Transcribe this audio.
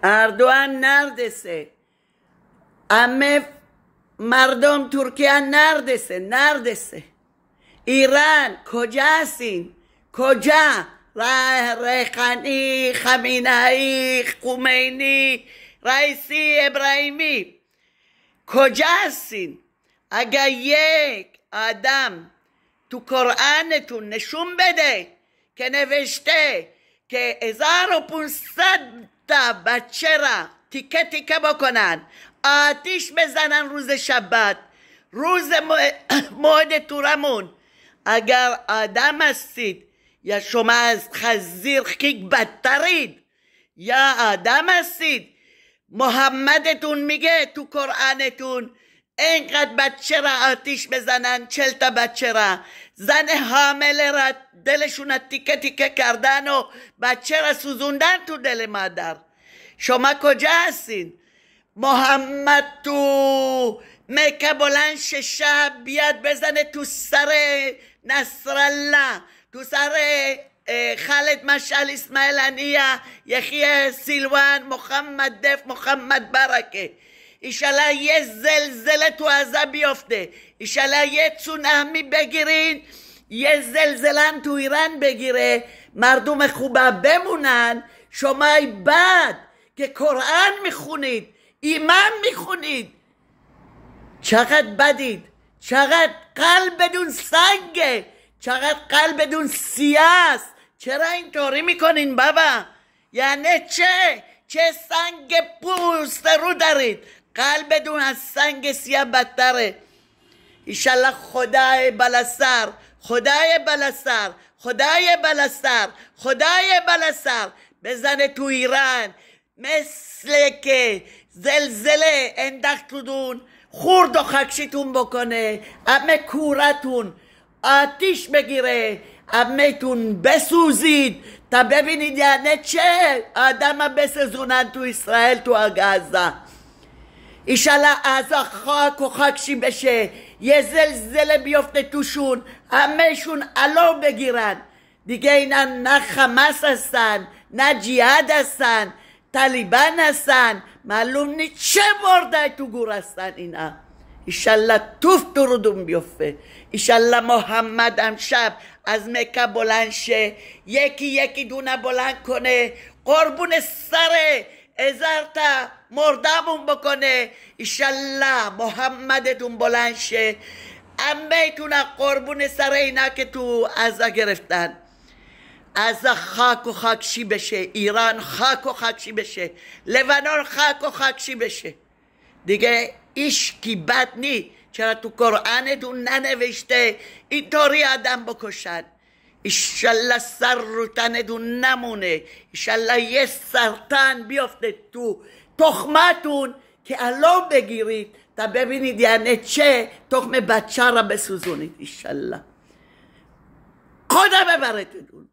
اردوغان نردسه، همه مردم ترکیه نردسه. ایران کجا هستین؟ کجا؟ ریحانی، خامنه‌ای، خمینی، رئیسی، ابراهیمی کجا هستین؟ اگر یک آدم تو قرآنتون نشون بده که نوشته که 1500 تا بچه را تیکه تیکه بکنن، آتیش بزنن روز شبت، روز موعد تورمون، اگر آدم هستید یا شما از خنزیر خیک بدترید یا آدم هستید، محمدتون میگه تو قرآنتون اینقدر بچه را آتیش بزنن، 40 تا بچه را، زن حامله را دلشون تیکه تیکه کردن و بچه را سوزوندن تو دل مادر. شما کجا هستین؟ محمد تو مکه بلند شب بیاد بزنه تو سر نصرالله، تو سر خالد مشعل، اسماعیل هنیه، یحیی سیلوان، محمد دف، محمد برکه، ایشالله یه زلزله تو عزا بیفته، ایشالله یه تسونامی بگیرین، یه زلزله تو ایران بگیره، مردم خوبه بمونن. شما بعد که قرآن میخونید، ایمان میخونید، چقدر بدید، چقدر قلب بدون سنگه، چقدر قلب بدون سیاست. چرا اینطوری میکنین بابا؟ یعنی چه سنگ پوست رو دارید؟ قلب بدون از سنگ سیاه بدتره. ایشالله خدای بلسر، خدای بلسر، خدای بلسر، خدای بلسر بزنه تو ایران، مثل که زلزله انداختون خورد و خکشیتون بکنه، همه کورتون آتیش بگیره، همه تون بسوزید تا ببینید یعنی چه آدم بسوزونن تو اسرائیل، تو غزه. ایشالله ازا خاک و خاکشی بشه، یه زلزله بیفته توشون، همهشون علو بگیرن دیگه. اینا نه حماس هستن، نه جهاد هستن، طالبان هستن، معلوم نیست چه مرده تو گور هستن اینا. ایشالله توف درودون بیفته. ایشالله محمد امشب از مکه بلند شه، یکی دونه بلند کنه، قربون سر 1000 تا مردمون بکنه. ایشالله محمدتون بلند شه، امیتون قربون سر اینا که تو عزا گرفتن. عزا خاک و خاکشی بشه، ایران خاک و خاکشی بشه، لبنان خاک و خاکشی بشه دیگه. عشقی بد نی. چرا تو قرآنتون ننوشته اینطوری آدم بکشن؟ ایشالله سر رو تنتون نمونه، ایشالله یه سرطان بیفته تو تخمتون که علو بگیرید تا ببینید یعنی چه تخم بچه را بسوزونید. ایشالله خدا ببرتون.